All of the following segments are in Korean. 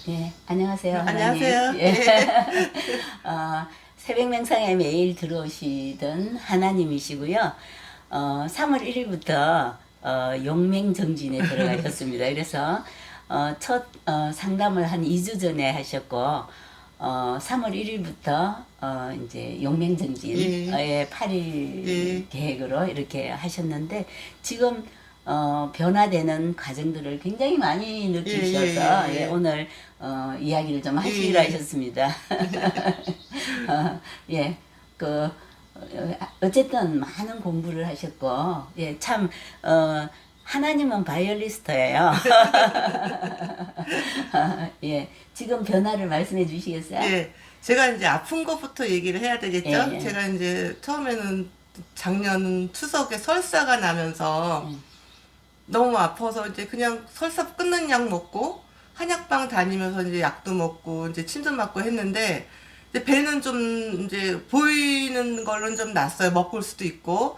예, 안녕하세요, 하나님. 안녕하세요. 예. 예. 새벽 명상에 매일 들어오시던 하나님이시고요. 3월 1일부터 용맹정진에 들어가셨습니다. 그래서 첫 상담을 한 2주 전에 하셨고, 3월 1일부터 이제 용맹정진의 8일 예. 계획으로 이렇게 하셨는데, 지금 변화되는 과정들을 굉장히 많이 느끼셔서 예, 오늘 이야기를 좀 하시기로 예. 하셨습니다. 예, 그 어쨌든 많은 공부를 하셨고, 예, 참 하나님은 바이올리스트예요. 예, 지금 변화를 말씀해 주시겠어요? 예. 제가 이제 아픈 것부터 얘기를 해야 되겠죠? 예, 예. 제가 이제 처음에는 작년 추석에 설사가 나면서 너무 아파서 이제 그냥 설사 끊는 약 먹고 한약방 다니면서 이제 약도 먹고 이제 침도 맞고 했는데 이제 배는 좀 이제 보이는 걸로는 좀 났어요. 먹을 수도 있고.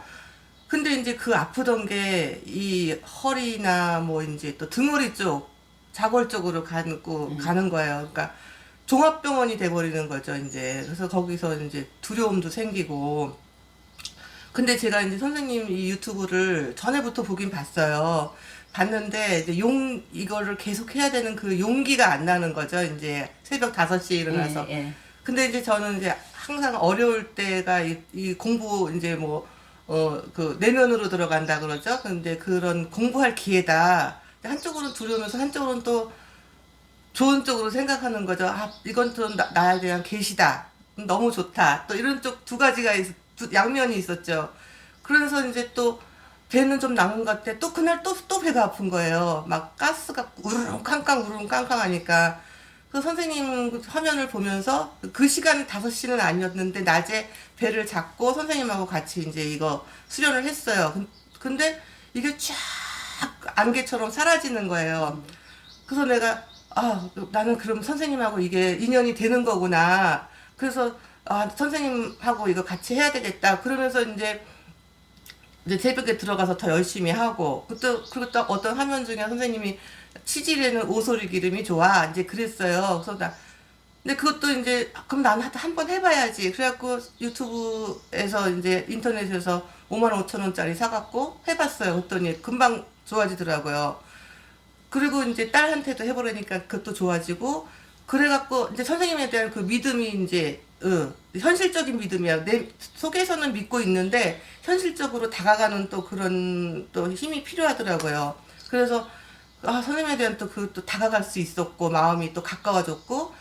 근데 이제 그 아프던 게 이 허리나 뭐 이제 또 등허리 쪽, 자골 쪽으로 가는 거예요. 그러니까 종합병원이 돼버리는 거죠, 이제. 그래서 거기서 이제 두려움도 생기고. 근데 제가 이제 선생님 이 유튜브를 전에부터 보긴 봤어요. 봤는데 이제 이거를 계속 해야 되는 그 용기가 안 나는 거죠. 이제 새벽 5시에 일어나서. 예, 예. 근데 이제 저는 이제 항상 어려울 때가 이 공부 이제 뭐, 그 내면으로 들어간다 그러죠. 근데 그런 공부할 기회다. 한쪽으로는 두려우면서 한쪽으로는 또 좋은 쪽으로 생각하는 거죠. 아, 이건 또 나에 대한 계시다. 너무 좋다. 또 이런 쪽 두 가지가 양면이 있었죠. 그래서 이제 또 배는 좀 나은 것 같아. 또 그날 또 배가 아픈 거예요. 막 가스가 우르릉 캉캉 우르릉 캉캉 하니까. 그 선생님 화면을 보면서 그 시간 5시는 아니었는데 낮에 배를 잡고 선생님하고 같이 이제 이거 수련을 했어요. 근데 이게 쫙 안개처럼 사라지는 거예요. 그래서 내가 나는 그럼 선생님하고 이게 인연이 되는 거구나. 그래서 선생님하고 이거 같이 해야 되겠다. 그러면서 이제 새벽에 들어가서 더 열심히 하고 그리고 또 어떤 화면 중에 선생님이 치질에는 오소리 기름이 좋아 이제 그랬어요. 그래서 근데 그것도 이제 그럼 나는 한번 해봐야지. 그래갖고 유튜브에서 이제 인터넷에서 55,000원짜리 사갖고 해봤어요. 그랬더니 금방 좋아지더라고요. 그리고 이제 딸한테도 해보려니까 그것도 좋아지고 그래갖고 이제 선생님에 대한 그 믿음이 이제 현실적인 믿음이야. 내 속에서는 믿고 있는데 현실적으로 다가가는 또 그런 또 힘이 필요하더라고요. 그래서 선생님에 대한 또 그 또 다가갈 수 있었고 마음이 또 가까워졌고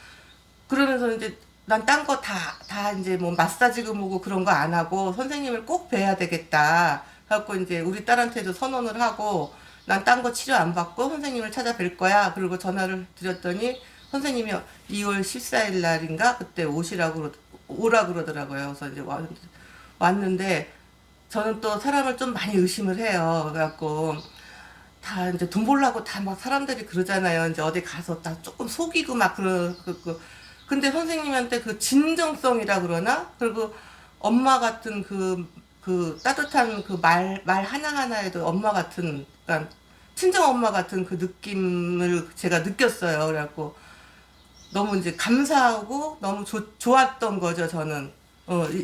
그러면서 이제 난 딴 거 다 이제 뭐 마사지금 뭐고 그런 거 안 하고 선생님을 꼭 뵈야 되겠다. 그래갖고 이제 우리 딸한테도 선언을 하고 난 딴 거 치료 안 받고 선생님을 찾아뵐 거야. 그리고 전화를 드렸더니 선생님이 2월 14일 날인가 그때 오라 그러더라고요. 그래서 이제 왔는데 저는 또 사람을 좀 많이 의심을 해요. 그래갖고 다 이제 돈 벌라고 다 막 사람들이 그러잖아요. 이제 어디 가서 다 조금 속이고 막 근데 선생님한테 그 진정성이라 그러나? 그리고 엄마 같은 그 따뜻한 그 말 하나하나에도 엄마 같은, 그러니까 친정 엄마 같은 그 느낌을 제가 느꼈어요. 그래갖고 너무 이제 감사하고 너무 좋았던 거죠, 저는.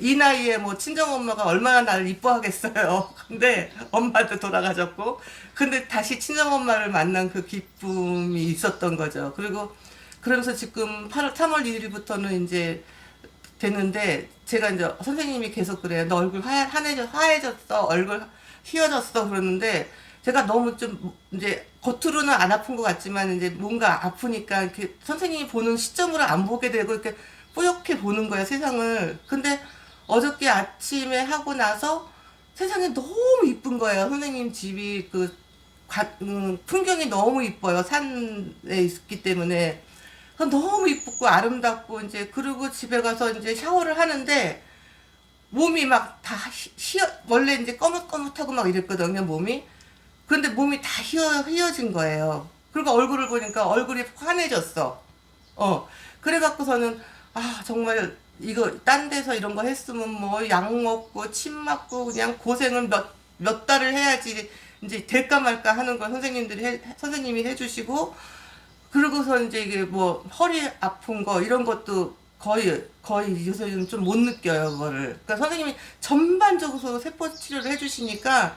이 나이에 뭐 친정엄마가 얼마나 나를 이뻐하겠어요. 근데 엄마도 돌아가셨고, 근데 다시 친정엄마를 만난 그 기쁨이 있었던 거죠. 그리고 그러면서 지금 3월 1일부터는 이제 됐는데, 제가 이제 선생님이 계속 그래요. 너 얼굴 화해졌어. 얼굴 휘어졌어. 그러는데, 제가 너무 좀 이제 겉으로는 안 아픈 것 같지만 이제 뭔가 아프니까 이렇게 선생님이 보는 시점으로 안 보게 되고 이렇게 뿌옇게 보는 거예요, 세상을. 근데 어저께 아침에 하고 나서 세상이 너무 이쁜 거예요. 선생님 집이 풍경이 너무 이뻐요. 산에 있기 때문에. 너무 이쁘고 아름답고 이제 그리고 집에 가서 이제 샤워를 하는데 몸이 막 다 원래 이제 꺼뭇꺼뭇하고 막 이랬거든요, 몸이. 근데 몸이 다 휘어진 거예요. 그리고 얼굴을 보니까 얼굴이 환해졌어. 그래갖고서는, 정말, 이거, 딴 데서 이런 거 했으면 뭐, 약 먹고, 침 맞고, 그냥 고생을 몇 달을 해야지, 이제 될까 말까 하는 걸 선생님이 해주시고, 그러고서 이제 이게 뭐 허리 아픈 거 이런 것도 거의 요새는 좀 못 느껴요, 그거를. 그러니까 선생님이 전반적으로 세포 치료를 해주시니까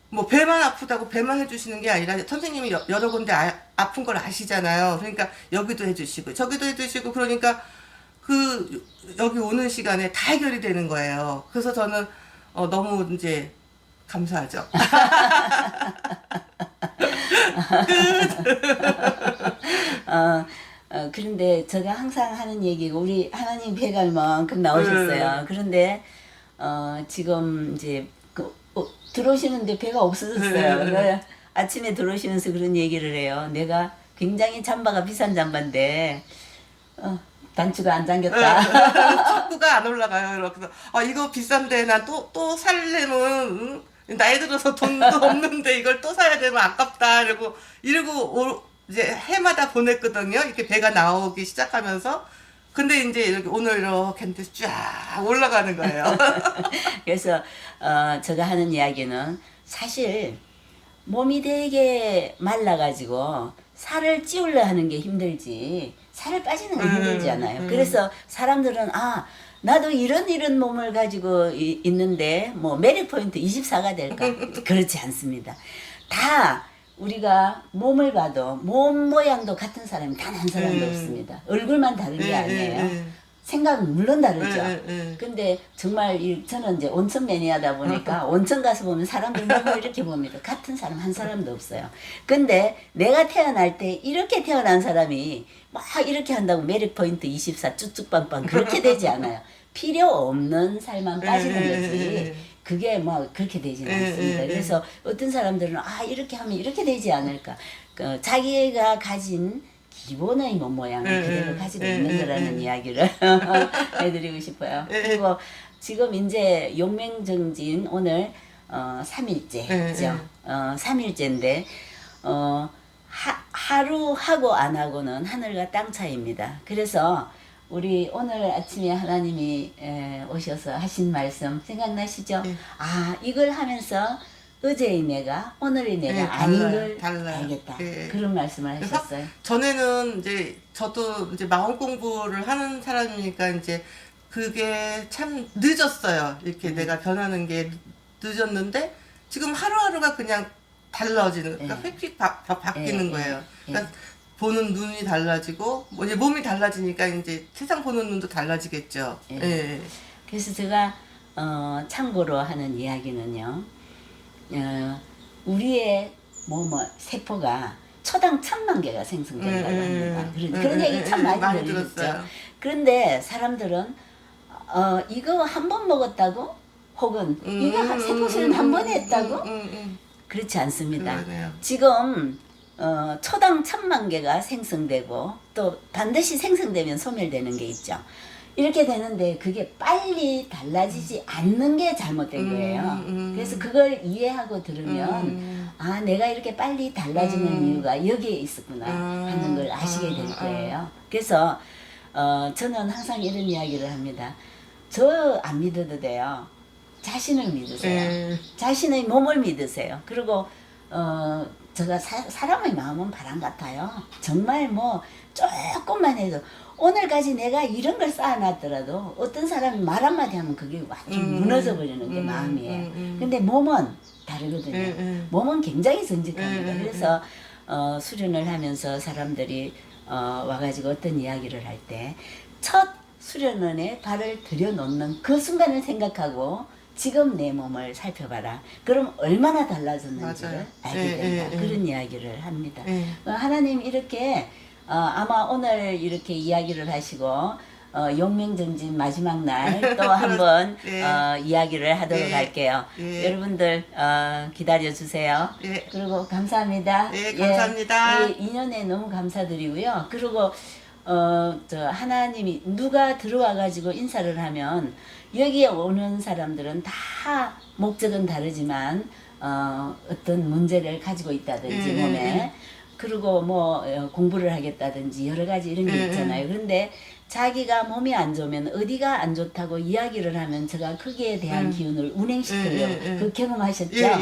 뭐 배만 아프다고 배만 해주시는 게 아니라 선생님이 여러 군데 아픈 걸 아시잖아요. 그러니까 여기도 해주시고 저기도 해주시고 그러니까 그 여기 오는 시간에 다 해결이 되는 거예요. 그래서 저는 너무 이제 감사하죠. 그런데 제가 항상 하는 얘기고 우리 하나님 뵈갈 만큼 나오셨어요. 그런데 지금 이제 들어오시는데 배가 없어졌어요. 그래서 아침에 들어오시면서 그런 얘기를 해요. 내가 굉장히 잠바가 비싼 잠바인데 단추가 안 잠겼다. 척구가 안 올라가요. 그래서 이거 비싼데 난 또 살려면 나이 들어서 돈도 없는데 이걸 또 사야 되면 아깝다. 이러고 이제 해마다 보냈거든요. 이렇게 배가 나오기 시작하면서. 근데 이제 이렇게 오늘 이렇게 했는데 쫙 올라가는 거예요. 그래서 제가 하는 이야기는 사실 몸이 되게 말라가지고 살을 찌우려 하는 게 힘들지 살을 빠지는 건 힘들지 않아요. 그래서 사람들은 나도 이런 몸을 가지고 있는데 뭐 매력 포인트 24가 될까? 그렇지 않습니다. 다 우리가 몸을 봐도 몸 모양도 같은 사람이 단 한 사람도 없습니다. 얼굴만 다른 게 아니에요. 생각은 물론 다르죠. 근데 정말 저는 이제 온천 매니아다 보니까 온천 가서 보면 사람들 몸을 이렇게 봅니다. 같은 사람 한 사람도 없어요. 근데 내가 태어날 때 이렇게 태어난 사람이 막 이렇게 한다고 매력 포인트 24 쭉쭉빵빵 그렇게 되지 않아요. 필요 없는 살만 빠지는 거지. 그게 뭐 그렇게 되지는 않습니다. 그래서 어떤 사람들은 이렇게 하면 이렇게 되지 않을까. 자기가 가진 기본의 몸 모양을 그대로 가지고 있는 거라는 이야기를 해드리고 싶어요. 그리고 지금 이제 용맹정진 오늘 3일째죠. 3일째인데 하루 하고 안 하고는 하늘과 땅 차이입니다. 그래서 우리 오늘 아침에 하나님이 오셔서 하신 말씀 생각나시죠? 이걸 하면서 어제의 내가 오늘의 내가 아닌 걸 알겠다. 그런 말씀을 하셨어요. 전에는 이제 저도 이제 마음 공부를 하는 사람이니까 이제 그게 참 늦었어요. 이렇게 내가 변하는 게 늦었는데 지금 하루하루가 그냥 달라지는, 그러니까 휙휙 바뀌는 거예요. 그러니까 보는 눈이 달라지고 이제 몸이 달라지니까 이제 세상 보는 눈도 달라지겠죠. 그래서 제가 참고로 하는 이야기는요. 우리의 세포가 초당 1000만 개가 생성된다고 합니다. 그런 얘기 참 많이 들었죠. 그런데 사람들은 이거 한 번 먹었다고? 혹은 이거 세포실은 한 번 했다고? 그렇지 않습니다. 지금 초당 1000만 개가 생성되고 또 반드시 생성되면 소멸되는 게 있죠. 이렇게 되는데 그게 빨리 달라지지 않는 게 잘못된 거예요. 그래서 그걸 이해하고 들으면 내가 이렇게 빨리 달라지는 이유가 여기에 있었구나 하는 걸 아시게 될 거예요. 그래서 저는 항상 이런 이야기를 합니다. 저 안 믿어도 돼요. 자신을 믿으세요. 자신의 몸을 믿으세요. 그리고 제가 사람의 마음은 바람 같아요. 정말 뭐 조금만 해도 오늘까지 내가 이런 걸 쌓아놨더라도 어떤 사람이 말 한마디 하면 그게 완전 무너져버리는 게 마음이에요. 근데 몸은 다르거든요. 몸은 굉장히 정직합니다. 그래서 수련을 하면서 사람들이 와가지고 어떤 이야기를 할 때 첫 수련원에 발을 들여놓는 그 순간을 생각하고 지금 내 몸을 살펴봐라. 그럼 얼마나 달라졌는지를 알게 된다. 그런 이야기를 합니다. 하나님 이렇게 아마 오늘 이렇게 이야기를 하시고 용맹정진 마지막 날 또 한번 이야기를 하도록 할게요. 여러분들 기다려 주세요. 그리고 감사합니다. 감사합니다. 인연에 너무 감사드리고요. 그리고 하나님이 누가 들어와 가지고 인사를 하면 여기에 오는 사람들은 다 목적은 다르지만 어떤 문제를 가지고 있다든지 몸에 그리고 뭐 공부를 하겠다든지 여러 가지 이런 게 있잖아요. 그런데 자기가 몸이 안 좋으면 어디가 안 좋다고 이야기를 하면 제가 거기에 대한 기운을 운행시키려고 그 경험하셨죠?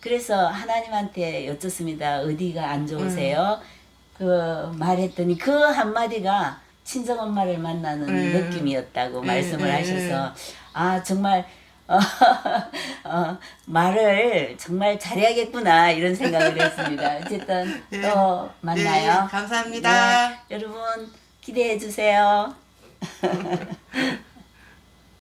그래서 하나님한테 여쭙습니다. 어디가 안 좋으세요? 그 말했더니 그 한마디가 친정엄마를 만나는 느낌이었다고 말씀을 하셔서 아 정말 말을 정말 잘해야겠구나 이런 생각을 했습니다. 어쨌든 또 만나요. 감사합니다. 네, 여러분 기대해 주세요.